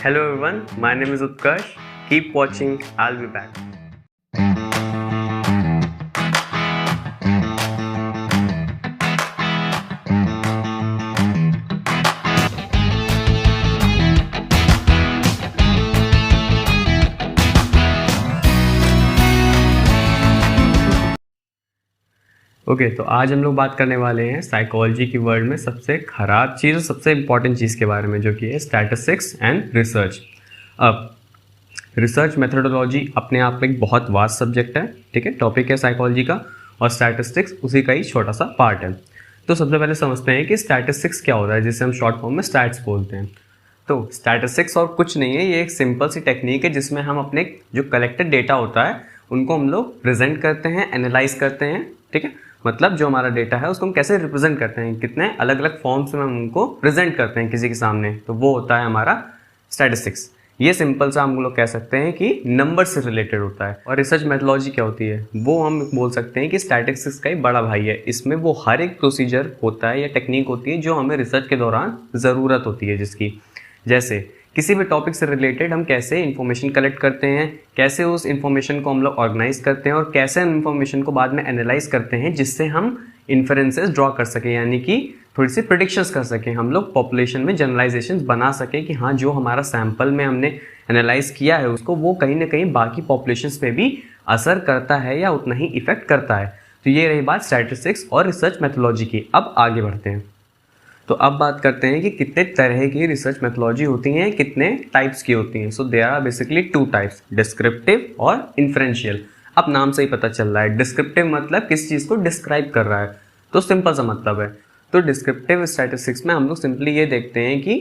Hello everyone, my name is Utkarsh. Keep watching, I'll be back. Okay तो आज हम लोग बात करने वाले हैं साइकोलॉजी की वर्ल्ड में सबसे खराब चीज़ और सबसे इम्पॉर्टेंट चीज़ के बारे में, जो कि है स्टैटिस्टिक्स एंड रिसर्च। अब रिसर्च मेथोडोलॉजी अपने आप में एक बहुत वास्ट सब्जेक्ट है, ठीक है, टॉपिक है साइकोलॉजी का, और स्टैटिस्टिक्स उसी का ही छोटा सा पार्ट है। तो सबसे पहले समझते हैं कि स्टैटिस्टिक्स क्या होता है, जिसे हम शॉर्ट फॉर्म में स्टैट्स बोलते हैं। तो स्टैटिस्टिक्स और कुछ नहीं है, ये एक सिंपल सी टेक्निक है जिसमें हम अपने जो कलेक्टेड डेटा होता है उनको हम लोग प्रेजेंट करते हैं, एनालाइज करते हैं, ठीक है। मतलब जो हमारा डेटा है उसको हम कैसे रिप्रेजेंट करते हैं, कितने अलग अलग फॉर्म्स में हम उनको प्रेजेंट करते हैं किसी के सामने, तो वो होता है हमारा स्टैटिस्टिक्स। ये सिंपल सा हम लोग कह सकते हैं कि नंबर से रिलेटेड होता है। और रिसर्च मेथोडोलॉजी क्या होती है, वो हम बोल सकते हैं कि स्टैटिस्टिक्स का ही बड़ा भाई है। इसमें वो हर एक प्रोसीजर होता है या टेक्निक होती है जो हमें रिसर्च के दौरान ज़रूरत होती है जिसकी, जैसे किसी भी टॉपिक से रिलेटेड हम कैसे इन्फॉर्मेशन कलेक्ट करते हैं, कैसे उस इन्फॉर्मेशन को हम लोग ऑर्गेनाइज करते हैं और कैसे उन इन्फॉर्मेशन को बाद में एनालाइज करते हैं जिससे हम इन्फरेंसेस ड्रॉ कर सकें, यानी कि थोड़ी सी प्रेडिक्शंस कर सकें, हम लोग पॉपुलेशन में जनरलाइजेशंस बना सकें कि हाँ जो हमारा सैंपल में हमने एनालाइज किया है उसको वो कहीं ना कहीं बाकी पॉपुलेशंस पे भी असर करता है या उतना ही इफेक्ट करता है। तो ये रही बात स्टैटिस्टिक्स और रिसर्च मेथोडोलॉजी की। अब आगे बढ़ते हैं। तो अब बात करते हैं कि कितने तरह की रिसर्च मेथोडोलॉजी होती हैं, कितने टाइप्स की होती हैं। So there are basically two types, descriptive और इन्फ्रेंशियल। अब नाम से ही पता चल रहा है, डिस्क्रिप्टिव मतलब किस चीज़ को डिस्क्राइब कर रहा है, तो सिंपल सा मतलब है। तो डिस्क्रिप्टिव स्टैटिस्टिक्स में हम लोग सिंपली ये देखते हैं कि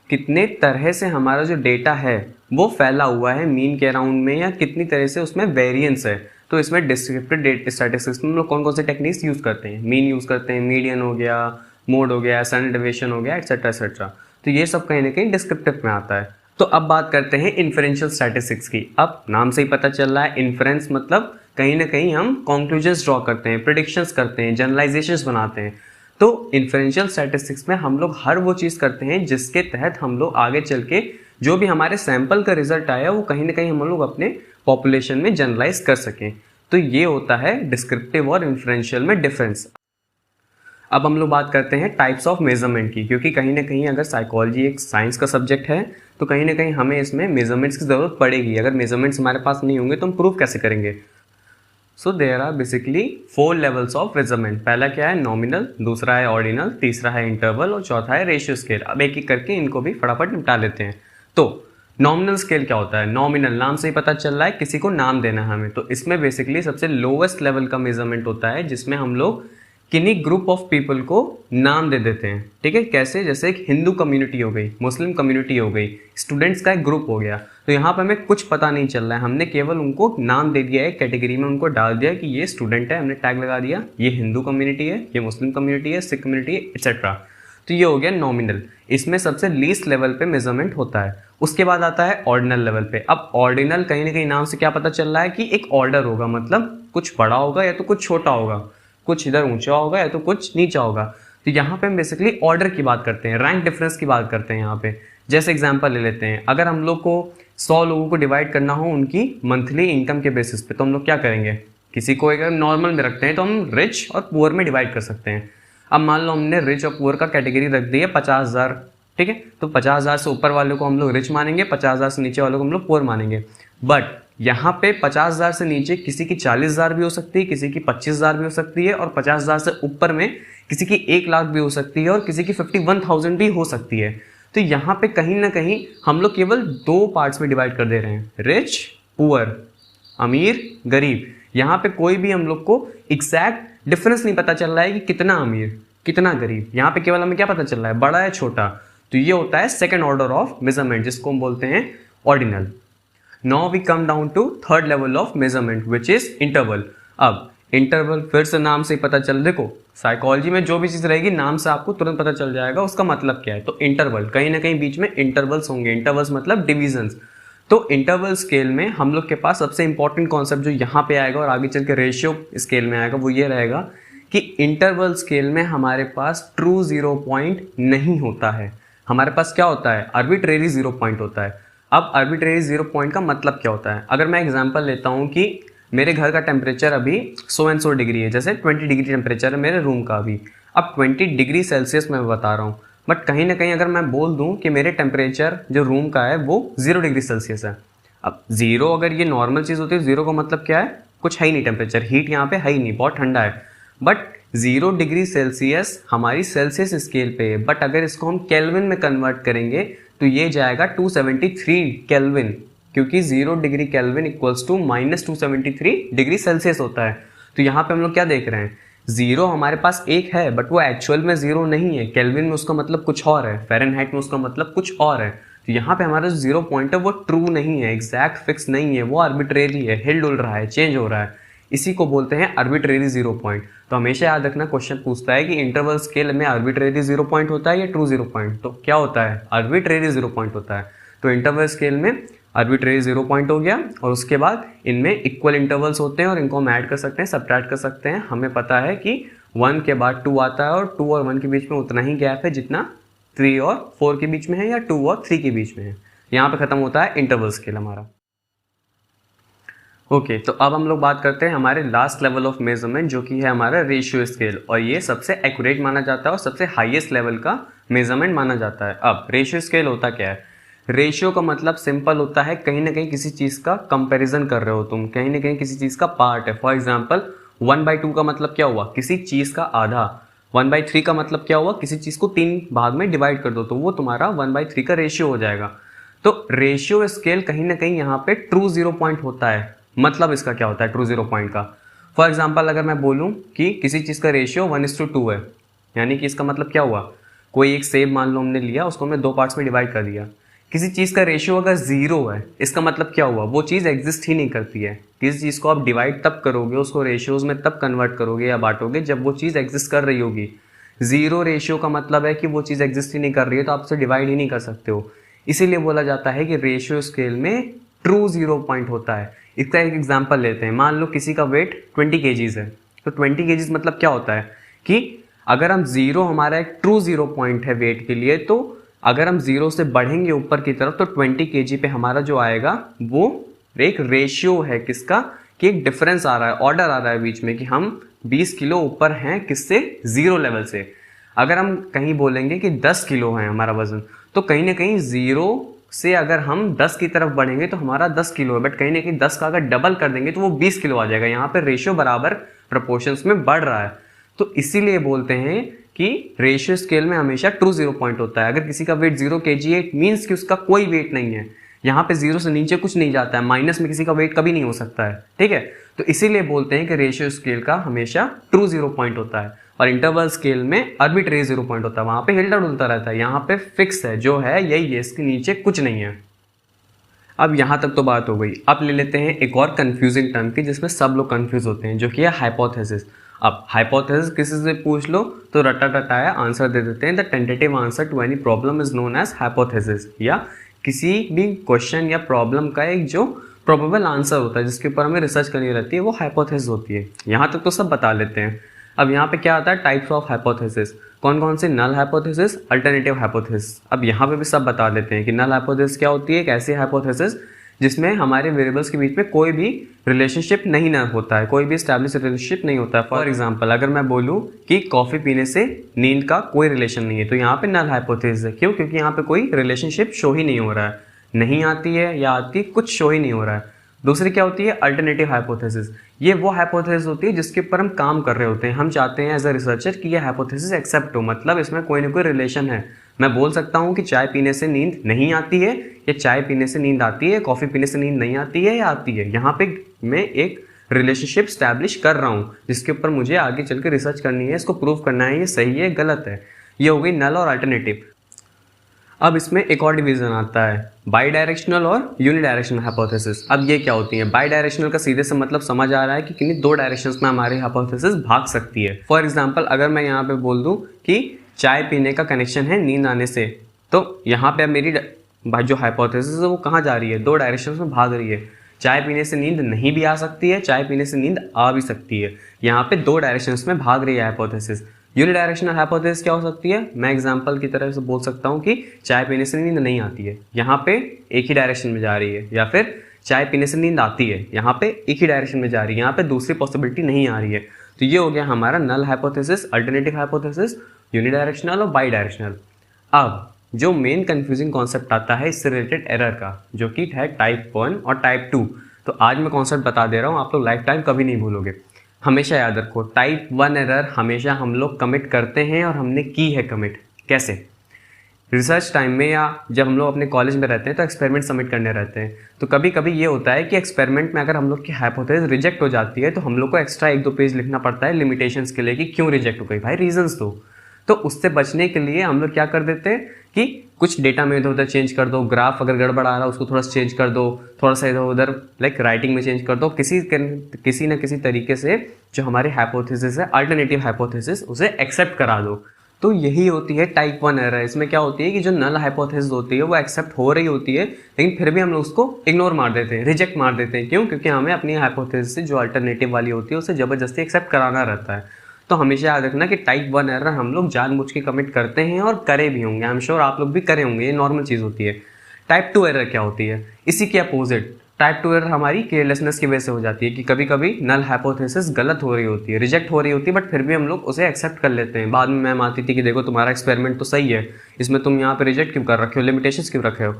कितने तरह से हमारा जो डेटा है वो फैला हुआ है मीन के अराउंड में, या कितनी तरह से उसमें वेरिएंस है। तो इसमें डिस्क्रिप्टिव स्टैटिस्टिक्स में हम लोग कौन कौन से टेक्निक्स यूज़ करते हैं, मीन यूज़ करते हैं, मीडियन हो गया, मोड हो गया, स्टैंडर्ड डेविएशन हो गया, एटसेट्रा एटसेट्रा। तो ये सब कहीं ना कहीं डिस्क्रिप्टिव में आता है। तो अब बात करते हैं इन्फरेंशियल स्टैटिस्टिक्स की। अब नाम से ही पता चल रहा है, इन्फरेंस मतलब कहीं ना कहीं हम कंक्लूजन्स ड्रॉ करते हैं, प्रेडिक्शंस करते हैं, जनरलाइजेशंस बनाते हैं। तो इन्फरेंशियल स्टैटिस्टिक्स में हम लोग हर वो चीज़ करते हैं जिसके तहत हम लोग आगे चल के जो भी हमारे सैंपल का रिजल्ट आया वो कहीं ना कहीं हम लोग अपने पॉपुलेशन में जनरलाइज कर सकें। तो ये होता है डिस्क्रिप्टिव और इन्फरेंशियल में डिफरेंस। अब हम लोग बात करते हैं टाइप्स ऑफ मेजरमेंट की, क्योंकि कहीं ना कहीं अगर साइकोलॉजी एक साइंस का सब्जेक्ट है तो कहीं ना कहीं हमें इसमें मेजरमेंट्स की ज़रूरत पड़ेगी। अगर मेजरमेंट्स हमारे पास नहीं होंगे तो हम प्रूव कैसे करेंगे। So there are basically 4 levels of measurement. पहला क्या है, नॉमिनल, दूसरा है ऑर्डिनल, तीसरा है इंटरवल और चौथा है रेशियो स्केल। अब एक एक करके इनको भी फटाफट निपटा लेते हैं। तो नॉमिनल स्केल क्या होता है, नॉमिनल नाम से ही पता चल रहा है किसी को नाम देना है हमें। तो इसमें बेसिकली सबसे लोवेस्ट लेवल का मेजरमेंट होता है जिसमें हम लोग किन्हीं ग्रुप ऑफ पीपल को नाम दे देते हैं, ठीक है। कैसे, जैसे एक हिंदू कम्युनिटी हो गई, मुस्लिम कम्युनिटी हो गई, स्टूडेंट्स का एक ग्रुप हो गया। तो यहाँ पर हमें कुछ पता नहीं चल रहा है, हमने केवल उनको नाम दे दिया है, कैटेगरी में उनको डाल दिया कि ये स्टूडेंट है, हमने टैग लगा दिया, ये हिंदू कम्युनिटी है, ये मुस्लिम कम्युनिटी है, सिख कम्युनिटी है, एक्सेट्रा। तो ये हो गया नॉमिनल। इसमें सबसे लीस्ट लेवल पे मेजरमेंट होता है। उसके बाद आता है ऑर्डिनल लेवल पे। अब ऑर्डिनल कहीं ना कहीं नाम से क्या पता चल रहा है कि एक ऑर्डर होगा, मतलब कुछ बड़ा होगा या तो कुछ छोटा होगा, कुछ इधर ऊंचा होगा या तो कुछ नीचा होगा। तो यहाँ पे हम बेसिकली ऑर्डर की बात करते हैं, रैंक डिफरेंस की बात करते हैं यहाँ पे। जैसे एग्जांपल ले लेते हैं, अगर हम लोग को 100 लोगों को डिवाइड करना हो उनकी मंथली इनकम के बेसिस पे, तो हम लोग क्या करेंगे, किसी को अगर नॉर्मल में रखते हैं तो हम रिच और पुअर में डिवाइड कर सकते हैं। अब मान लो हमने रिच और पुअर का कैटेगरी रख दी है 50,000, ठीक है। तो 50,000 से ऊपर वालों को हम लोग रिच मानेंगे, 50,000 से नीचे वालों को हम लोग पुअर मानेंगे। बट यहाँ पे 50,000 से नीचे किसी की 40,000 भी हो सकती है, किसी की 25,000 भी हो सकती है, और 50,000 से ऊपर में किसी की 1,00,000 भी हो सकती है और किसी की 51,000 भी हो सकती है। तो यहाँ पे कहीं ना कहीं हम लोग केवल 2 पार्ट्स में डिवाइड कर दे रहे हैं, रिच पुअर, अमीर गरीब। यहाँ पे कोई भी हम लोग को एग्जैक्ट डिफरेंस नहीं पता चल रहा है कि कितना अमीर कितना गरीब। यहाँ पे केवल हमें क्या पता चल रहा है, बड़ा है छोटा। तो ये होता है सेकेंड ऑर्डर ऑफ मेजरमेंट, जिसको हम बोलते हैं ordinal. Now we come down to third level of measurement which is interval. अब इंटरवल फिर से नाम से ही पता चल, देखो साइकोलॉजी में जो भी चीज़ रहेगी नाम से आपको तुरंत पता चल जाएगा उसका मतलब क्या है। तो इंटरवल, कहीं ना कहीं बीच में इंटरवल्स होंगे, इंटरवल्स मतलब डिविजन्स। तो इंटरवल स्केल में हम लोग के पास सबसे इंपॉर्टेंट कॉन्सेप्ट जो यहाँ पे आएगा और आगे चल के रेशियो स्केल में आएगा वो ये रहेगा कि इंटरवल स्केल में हमारे पास ट्रू 0 पॉइंट नहीं होता है। हमारे पास क्या होता है, आर्बिट्रेरी 0 पॉइंट होता है। अब आर्बिट्रेरी जीरो पॉइंट का मतलब क्या होता है? अगर मैं एग्जांपल लेता हूँ कि मेरे घर का टेम्परेचर अभी 100 डिग्री है, जैसे 20 डिग्री टेम्परेचर है मेरे रूम का अभी, अब 20 डिग्री सेल्सियस मैं बता रहा हूँ, बट कहीं ना कहीं अगर मैं बोल दूँ कि मेरे टेम्परेचर जो रूम का है वो 0 डिग्री सेल्सियस है। अब जीरो अगर ये नॉर्मल चीज़ होती है, जीरो का मतलब क्या है? कुछ है ही नहीं, टेम्परेचर हीट यहाँ पे है ही नहीं, बहुत ठंडा है। बट 0 डिग्री सेल्सियस हमारी सेल्सियस स्केल पे है, बट अगर इसको हम केल्विन में कन्वर्ट करेंगे तो ये जाएगा 273 केल्विन, क्योंकि 0 degree kelvin equals to -273 degree Celsius होता है। तो यहाँ पे हम लोग क्या देख रहे हैं? जीरो हमारे पास एक है, बट वो एक्चुअल में जीरो नहीं है, केल्विन में उसका मतलब कुछ और है, फ़ारेनहाइट में उसका मतलब कुछ और है। तो यहाँ पे हमारा जो जीरो पॉइंट है वो ट्रू नहीं है, एग्जैक्ट फिक्स नहीं है, वो आर्बिट्रेरी है, हिल डुल रहा है, चेंज हो रहा है। इसी को बोलते हैं आर्बिट्रेरी जीरो पॉइंट। तो हमेशा याद रखना, क्वेश्चन पूछता है कि इंटरवल स्केल में आर्बिट्रेरी जीरो पॉइंट होता है या ट्रू जीरो पॉइंट? तो क्या होता है? आर्बिट्रेरी जीरो पॉइंट होता है। तो इंटरवल स्केल में आर्बिट्रेरी जीरो पॉइंट हो गया, और उसके बाद इनमें इक्वल इंटरवल्स होते हैं और इनको हम ऐड कर सकते हैं, सब्ट्रैक्ट कर सकते हैं। हमें पता है कि 1 के बाद 2 आता है, और 2 और 1 के बीच में उतना ही गैप है जितना 3 और 4 के बीच में है, या 2 और 3 के बीच में है। यहाँ पे खत्म होता है इंटरवल स्केल हमारा। ओके, तो अब हम लोग बात करते हैं हमारे लास्ट लेवल ऑफ मेजरमेंट, जो कि है हमारा रेशियो स्केल, और ये सबसे एक्यूरेट माना जाता है और सबसे हाईएस्ट लेवल का मेजरमेंट माना जाता है। अब रेशियो स्केल होता क्या है? रेशियो का मतलब सिंपल होता है, कहीं ना कहीं किसी चीज़ का कंपैरिजन कर रहे हो तुम, कहीं ना कहीं किसी चीज़ का पार्ट है। फॉर एग्जाम्पल 1/2 का मतलब क्या हुआ? किसी चीज़ का आधा। 1/3 का मतलब क्या हुआ? किसी चीज़ को 3 भाग में डिवाइड कर दो, तो वो तुम्हारा 1/3 का रेशियो हो जाएगा। तो रेशियो स्केल कहीं ना कहीं यहाँ पे ट्रू जीरो पॉइंट होता है। मतलब इसका क्या होता है ट्रू जीरो पॉइंट का? फॉर एग्जाम्पल अगर मैं बोलूँ कि किसी चीज़ का रेशियो 1:2 है, यानी कि इसका मतलब क्या हुआ? कोई एक सेब मान लो हमने लिया, उसको हमने 2 पार्ट्स में डिवाइड कर दिया। किसी चीज़ का रेशियो अगर 0 है, इसका मतलब क्या हुआ? वो चीज़ एग्जिस्ट ही नहीं करती है। किसी चीज़ को आप डिवाइड तब करोगे, उसको रेशियोज में तब कन्वर्ट करोगे या बांटोगे जब वो चीज़ एग्जिस्ट कर रही होगी। 0 रेशियो का मतलब है कि वो चीज़ एग्जिस्ट ही नहीं कर रही है, तो आप उसे डिवाइड ही नहीं कर सकते हो। इसीलिए बोला जाता है कि रेशियो स्केल में ट्रू जीरो पॉइंट होता है। इसका एक एग्जांपल लेते हैं। मान लो किसी का वेट 20 केजीज है, तो 20 केजीज मतलब क्या होता है कि अगर हम जीरो, हमारा एक ट्रू जीरो पॉइंट है वेट के लिए, तो अगर हम जीरो से बढ़ेंगे ऊपर की तरफ तो 20 केजी पे हमारा जो आएगा वो एक रेशियो है किसका, कि एक डिफरेंस आ रहा है, ऑर्डर आ रहा है बीच में कि हम 20 किलो ऊपर हैं किससे? जीरो लेवल से। अगर हम कहीं बोलेंगे कि 10 किलो है हमारा वजन, तो कहीं ना कहीं जीरो से अगर हम 10 की तरफ बढ़ेंगे तो हमारा 10 किलो है, बट कहीं ना कहीं 10 का अगर डबल कर देंगे तो वो 20 किलो आ जाएगा। यहाँ पे रेशियो बराबर प्रोपोर्शंस में बढ़ रहा है। तो इसीलिए बोलते हैं कि रेशियो स्केल में हमेशा ट्रू जीरो पॉइंट होता है। अगर किसी का वेट 0 kg है, इट मीन्स कि उसका कोई वेट नहीं है। यहाँ पे 0 से नीचे कुछ नहीं जाता है, माइनस में किसी का वेट कभी नहीं हो सकता है, ठीक है। तो इसीलिए बोलते हैं कि रेशियो स्केल का हमेशा ट्रू जीरो पॉइंट होता है, और इंटरवल स्केल में आर्बिट्रेरी जीरो पॉइंट होता है। वहां पे हिलता डुलता रहता है, यहाँ पे फिक्स है, जो है यही है, इसके नीचे कुछ नहीं है। अब यहाँ तक तो बात हो गई। अब ले लेते हैं एक और कंफ्यूजिंग टर्म की, जिसमें सब लोग कंफ्यूज होते हैं, जो कि है हाइपोथेसिस। अब हाइपोथेसिस किसी से पूछ लो तो रटा टटाया आंसर दे देते हैं। The tentative answer to any problem is known as hypothesis, या किसी भी क्वेश्चन या प्रॉब्लम का एक जो प्रोबेबल आंसर होता है, जिसके ऊपर हमें रिसर्च करनी रहती है, वो हाइपोथेसिस होती है। यहाँ तक तो सब बता लेते हैं। अब यहाँ पे क्या आता है? Types of hypothesis. कौन कौन से? Null hypothesis, alternative hypothesis. अब यहाँ पे भी सब बता देते हैं कि नल हाइपोथेसिस क्या होती है। एक ऐसी हाइपोथेसिस जिसमें हमारे वेरिएबल्स के बीच में कोई भी रिलेशनशिप नहीं ना होता है, कोई भी एस्टैब्लिश रिलेशनशिप नहीं होता है। फॉर एग्जांपल अगर मैं बोलूँ कि कॉफ़ी पीने से नींद का कोई रिलेशन नहीं है, तो यहाँ पे नल हाइपोथेसिस है। क्यों? क्योंकि यहाँ पे कोई रिलेशनशिप शो ही नहीं हो रहा है, नहीं आती है या आती है, कुछ शो ही नहीं हो रहा है। दूसरी क्या होती है? Alternative hypothesis. ये वो हाइपोथेसिस होती है जिसके ऊपर हम काम कर रहे होते हैं। हम चाहते हैं एज अ रिसर्चर कि ये हाइपोथेसिस एक्सेप्ट हो, मतलब इसमें कोई ना कोई रिलेशन है। मैं बोल सकता हूँ कि चाय पीने से नींद नहीं आती है, या चाय पीने से नींद आती है, कॉफ़ी पीने से नींद नहीं आती है या आती है। यहाँ पे मैं एक रिलेशनशिप स्टैब्लिश कर रहा हूँ, जिसके ऊपर मुझे आगे चल के रिसर्च करनी है, इसको प्रूव करना है ये सही है गलत है। ये हो गई नल और अल्टरनेटिव। अब इसमें एक और डिवीजन आता है, बाई डायरेक्शनल और यूनिडायरेक्शनल हाइपोथेसिस। अब ये क्या होती है? बाई डायरेक्शनल का सीधे से मतलब समझ आ रहा है कि किन्हीं दो डायरेक्शंस में हमारी हाइपोथेसिस भाग सकती है। फॉर एग्जांपल अगर मैं यहाँ पे बोल दूँ कि चाय पीने का कनेक्शन है नींद आने से, तो यहाँ पे अब मेरी जो हाइपोथेसिस है वो कहाँ जा रही है? दो डायरेक्शंस में भाग रही है। चाय पीने से नींद नहीं भी आ सकती है, चाय पीने से नींद आ भी सकती है। यहाँ पे दो डायरेक्शंस में भाग रही है हाइपोथेसिस। यूनिडायरेक्शनल हाइपोथेसिस क्या हो सकती है, मैं एग्जांपल की तरह से बोल सकता हूँ कि चाय पीने से नींद नहीं आती है, यहाँ पे एक ही डायरेक्शन में जा रही है, या फिर चाय पीने से नींद आती है, यहाँ पे एक ही डायरेक्शन में जा रही है, यहाँ पे दूसरी पॉसिबिलिटी नहीं आ रही है। तो ये हो गया हमारा null hypothesis, alternative hypothesis, unidirectional और बाई डायरेक्शनल। अब जो मेन कंफ्यूजिंग कॉन्सेप्ट आता है इससे रिलेटेड एरर का, जो कि है टाइप 1 और टाइप 2। तो आज मैं कॉन्सेप्ट बता दे रहा हूँ, आप लोग लाइफ टाइम कभी नहीं भूलोगे। हमेशा याद रखो, टाइप 1 एरर हमेशा हम लोग कमिट करते हैं, और हमने की है कमिट। कैसे? रिसर्च टाइम में या जब हम लोग अपने कॉलेज में रहते हैं तो एक्सपेरिमेंट सबमिट करने रहते हैं। तो कभी कभी ये होता है कि एक्सपेरिमेंट में अगर हम लोग की हाइपोथेसिस रिजेक्ट हो जाती है तो हम लोग को एक्स्ट्रा 1-2 पेज लिखना पड़ता है लिमिटेशंस के लिए कि क्यों रिजेक्ट हो गई, भाई रीजंस दो। तो उससे बचने के लिए हम लोग क्या कर देते हैं कि कुछ डेटा में इधर उधर चेंज कर दो, ग्राफ अगर गड़बड़ आ रहा है उसको थोड़ा सा चेंज कर दो, थोड़ा सा इधर उधर लाइक राइटिंग में चेंज कर दो, किसी न किसी तरीके से जो हमारे हाइपोथेसिस है, अल्टरनेटिव हाइपोथेसिस, उसे एक्सेप्ट करा दो। तो यही होती है टाइप 1 एरर। इसमें क्या होती है कि जो नल हाइपोथेसिस होती है वो एक्सेप्ट हो रही होती है, लेकिन फिर भी हम लोग उसको इग्नोर मार देते हैं, रिजेक्ट मार देते हैं। क्यों? क्योंकि हमें अपनी हाइपोथेसिस से जो अल्टरनेटिव वाली होती है उसे जबरदस्ती एक्सेप्ट कराना रहता है। तो हमेशा याद रखना कि टाइप 1 एरर हम लोग जानबूझ के कमिट करते हैं, और करे भी होंगे, आई एम श्योर आप लोग भी करे होंगे, ये नॉर्मल चीज़ होती है। टाइप 2 एरर क्या होती है? इसी के अपोजिट टाइप 2 एरर हमारी केयरलेसनेस की वजह से हो जाती है कि कभी कभी नल हाइपोथेसिस गलत हो रही होती है, रिजेक्ट हो रही होती है, बट फिर भी हम लोग उसे एक्सेप्ट कर लेते हैं। बाद में मैम आती थी कि देखो तुम्हारा एक्सपेरिमेंट तो सही है, इसमें तुम यहाँ पे रिजेक्ट क्यों कर रखे हो, लिमिटेशंस क्यों रखे हो।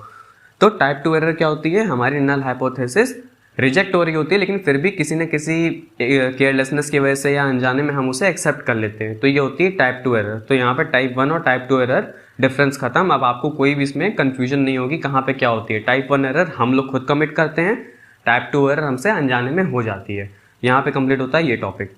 तो टाइप 2 एरर क्या होती है? हमारी नल हाइपोथेसिस रिजेक्ट हो रही होती है, लेकिन फिर भी किसी न किसी केयरलेसनेस की वजह से या अनजाने में हम उसे एक्सेप्ट कर लेते हैं। तो ये होती है टाइप 2 एरर। तो यहाँ पे टाइप 1 और टाइप 2 एरर डिफरेंस खत्म। अब आपको कोई भी इसमें कंफ्यूजन नहीं होगी कहाँ पे क्या होती है। टाइप 1 एरर हम लोग खुद कमिट करते हैं, टाइप 2 एरर हमसे अनजाने में हो जाती है। यहाँ पे कंप्लीट होता है ये टॉपिक।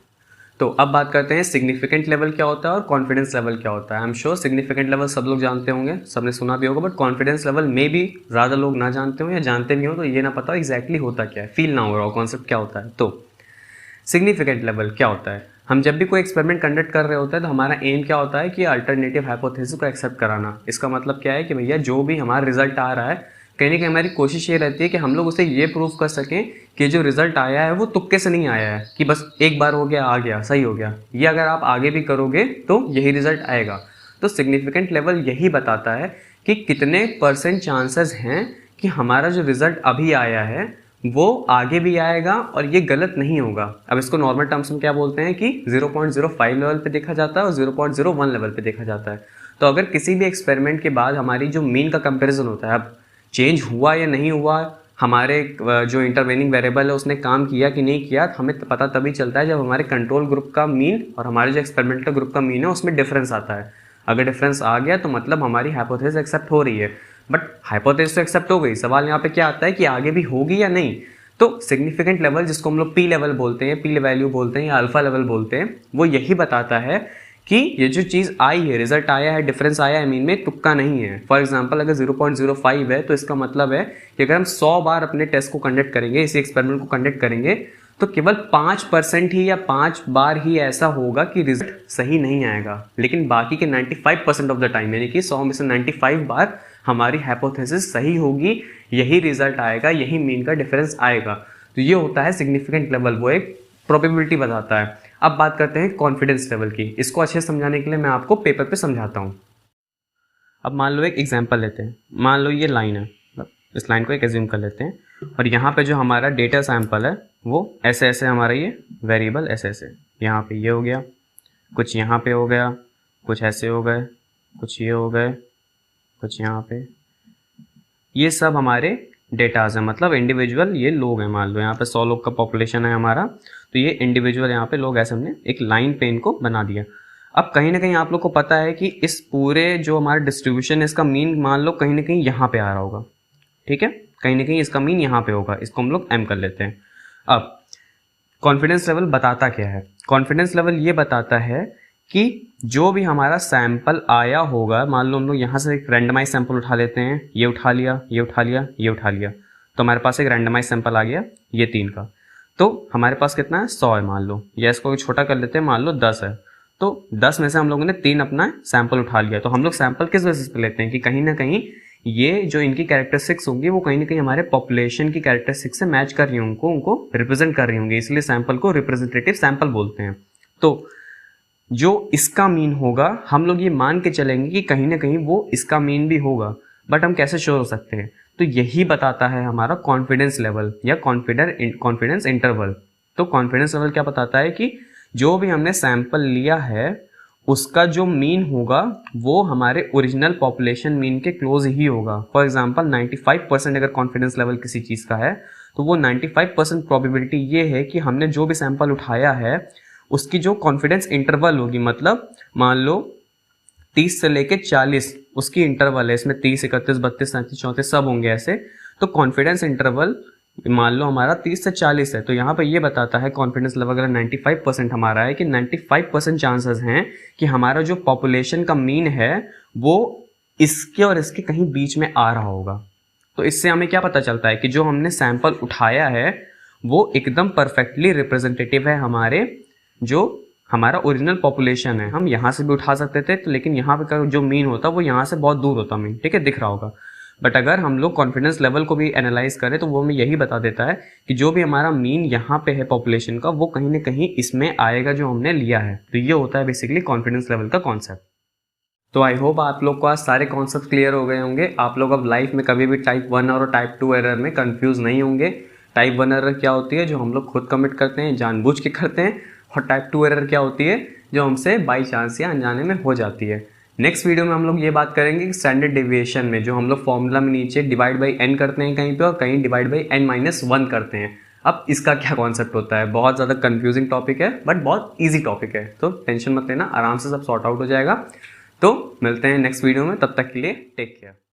तो अब बात करते हैं सिग्निफिकेंट लेवल क्या होता है और कॉन्फिडेंस लेवल क्या होता है। I am sure significant level सब लोग जानते होंगे, सबने सुना भी होगा, बट कॉन्फिडेंस लेवल में भी ज़्यादा लोग ना जानते हो, या जानते भी हो तो ये ना पता हो एग्जैक्टली होता क्या है, फील ना हो रहा हो कॉन्सेप्ट क्या होता है। तो सिग्निफिकेंट लेवल क्या होता है? हम जब भी कोई एक्सपेरिमेंट कंडक्ट कर रहे होते हैं तो हमारा एम क्या होता है कि अल्टरनेटिव हाइपोथेसिस को एक्सेप्ट कराना। इसका मतलब क्या है कि भैया जो भी हमारा रिजल्ट आ रहा है, कहीं ना कहीं हमारी कोशिश ये रहती है कि हम लोग उसे ये प्रूव कर सकें कि जो रिजल्ट आया है वो तुक्के से नहीं आया है कि बस एक बार हो गया आ गया सही हो गया। ये अगर आप आगे भी करोगे तो यही रिजल्ट आएगा। तो सिग्निफिकेंट लेवल यही बताता है कि कितने % चांसेस हैं कि हमारा जो रिजल्ट अभी आया है वो आगे भी आएगा और ये गलत नहीं होगा। अब इसको नॉर्मल टर्म्स में क्या बोलते हैं कि 0.05 लेवल पे देखा जाता है और 0.01 लेवल पे देखा जाता है। तो अगर किसी भी एक्सपेरिमेंट के बाद हमारी जो मीन का कंपैरिजन होता है, अब चेंज हुआ या नहीं हुआ, हमारे जो इंटरवेनिंग वेरिएबल है उसने काम किया कि नहीं किया, हमें पता तभी चलता है जब हमारे कंट्रोल ग्रुप का मीन और हमारे जो एक्सपेरिमेंटल ग्रुप का मीन है उसमें डिफरेंस आता है। अगर डिफरेंस आ गया तो मतलब हमारी हाइपोथेसिस एक्सेप्ट हो रही है। बट हाइपोथेसिस तो एक्सेप्ट हो गई, सवाल यहाँ पे क्या आता है कि आगे भी होगी या नहीं। तो सिग्निफिकेंट लेवल, जिसको हम लोग पी लेवल बोलते हैं, पी वैल्यू बोलते हैं या अल्फा लेवल बोलते हैं, वो यही बताता है कि ये जो चीज़ आई है, रिजल्ट आया है, डिफरेंस आया है मीन में, तुक्का नहीं है। फॉर एग्जांपल अगर 0.05 है तो इसका मतलब है कि अगर हम 100 बार अपने टेस्ट को कंडक्ट करेंगे, इसी एक्सपेरिमेंट को कंडक्ट करेंगे, तो केवल 5% ही या 5 बार ही ऐसा होगा कि रिजल्ट सही नहीं आएगा। लेकिन बाकी के 95% ऑफ द टाइम, यानी कि 100 में से 95 बार हमारी हाइपोथेसिस सही होगी, यही रिजल्ट आएगा, यही मीन का डिफरेंस आएगा। तो ये होता है सिग्निफिकेंट लेवल, वो एक प्रोबेबिलिटी बताता है। अब बात करते हैं कॉन्फिडेंस लेवल की। इसको अच्छे से समझाने के लिए मैं आपको पेपर पे समझाता हूँ। अब मान लो एक एग्जांपल लेते हैं, मान लो ये लाइन है, इस लाइन को एक एज्यूम कर लेते हैं, और यहाँ पे जो हमारा डेटा सैंपल है वो ऐसे ऐसे हमारा ये वेरिएबल ऐसे ऐसे, यहाँ पे ये हो गया, कुछ यहाँ पे हो गया, कुछ ऐसे हो गए, कुछ ये हो गए, कुछ यहाँ पे, ये सब हमारे डेटाज हैं, मतलब इंडिविजुअल ये लोग हैं। मान लो यहाँ पे 100 लोग का पॉपुलेशन है हमारा, तो ये इंडिविजुअल यहाँ पे लोग ऐसे हमने एक लाइन पे इनको बना दिया। अब कहीं ना कहीं आप लोग को पता है कि इस पूरे जो हमारा डिस्ट्रीब्यूशन है इसका मीन मान लो कहीं ना कहीं यहाँ पे आ रहा होगा, ठीक है, कहीं ना कहीं इसका मीन यहाँ पे होगा, इसको हम लोग m कर लेते हैं। अब कॉन्फिडेंस लेवल बताता क्या है? कॉन्फिडेंस लेवल ये बताता है कि जो भी हमारा सैंपल आया होगा, मान लो हम लोग यहाँ से एक रैंडमाइज सैंपल उठा लेते हैं, ये उठा लिया, ये उठा लिया, ये उठा लिया, तो हमारे पास एक रैंडमाइज सैंपल आ गया ये 3 का। तो हमारे पास कितना है? 100 है मान लो, या इसको छोटा कर लेते हैं, मान लो 10 है। तो 10 में से हम लोगों ने 3 अपना सैंपल उठा लिया। तो हम लोग सैंपल किस बेसिस पे लेते हैं कि कहीं ना कहीं ये जो इनकी कैरेक्टरिस्टिक्स होंगी वो कहीं ना कहीं हमारे पॉपुलेशन की कैरेक्टरिस्टिक्स से मैच कर रही होंगी, उनको रिप्रेजेंट कर रही होंगी, इसलिए सैंपल को रिप्रेजेंटेटिव सैंपल बोलते हैं। तो जो इसका मीन होगा हम लोग ये मान के चलेंगे कि कहीं ना कहीं वो इसका मीन भी होगा, बट हम कैसे श्योर हो सकते हैं? तो यही बताता है हमारा कॉन्फिडेंस लेवल या कॉन्फिडेंस इंटरवल। तो कॉन्फिडेंस लेवल क्या बताता है कि जो भी हमने सैंपल लिया है उसका जो मीन होगा वो हमारे ओरिजिनल पॉपुलेशन मीन के क्लोज ही होगा। फॉर एग्जांपल 95% अगर कॉन्फिडेंस लेवल किसी चीज़ का है तो वो 95% प्रोबेबिलिटी ये है कि हमने जो भी सैंपल उठाया है उसकी जो कॉन्फिडेंस इंटरवल होगी, मतलब मान लो 30 से लेके 40 उसकी इंटरवल है, इसमें 30, 31, 32, 33, 34 सब होंगे ऐसे। तो कॉन्फिडेंस इंटरवल मान लो हमारा 30 से 40 है, तो यहाँ पे ये बताता है कॉन्फिडेंस लेवल अगर 95% हमारा है कि 95% चांसेस हैं कि हमारा जो पॉपुलेशन का मीन है वो इसके और इसके कहीं बीच में आ रहा होगा। तो इससे हमें क्या पता चलता है कि जो हमने सैंपल उठाया है वो एकदम परफेक्टली रिप्रेजेंटेटिव है हमारे जो हमारा ओरिजिनल पॉपुलेशन है। हम यहाँ से भी उठा सकते थे तो लेकिन यहाँ पे का जो मीन होता वो यहाँ से बहुत दूर होता मीन, ठीक है, दिख रहा होगा। बट अगर हम लोग कॉन्फिडेंस लेवल को भी एनालाइज करें तो वो हमें यही बता देता है कि जो भी हमारा मीन यहाँ पे है पॉपुलेशन का वो कहीं ना कहीं इसमें आएगा जो हमने लिया है। तो ये होता है बेसिकली कॉन्फिडेंस लेवल का कॉन्सेप्ट। तो आई होप आप लोग को आज सारे कॉन्सेप्ट क्लियर हो गए होंगे। आप लोग अब लाइफ में कभी भी टाइप 1 और टाइप 2 एरर में कंफ्यूज नहीं होंगे। टाइप 1 एरर क्या होती है, जो हम लोग खुद कमिट करते हैं, जानबूझ के करते हैं, और टाइप 2 एरर क्या होती है जो हमसे बाई चांस या अनजाने में हो जाती है। नेक्स्ट वीडियो में हम लोग ये बात करेंगे कि स्टैंडर्ड डेविएशन में जो हम लोग फॉर्मूला में नीचे डिवाइड बाई n करते हैं कहीं पे और कहीं डिवाइड बाई n-1 करते हैं। अब इसका क्या कॉन्सेप्ट होता है, बहुत ज़्यादा कंफ्यूजिंग टॉपिक है बट बहुत ईजी टॉपिक है, तो टेंशन मत लेना, आराम से सब सॉर्ट आउट हो जाएगा। तो मिलते हैं नेक्स्ट वीडियो में, तब तक के लिए टेक केयर।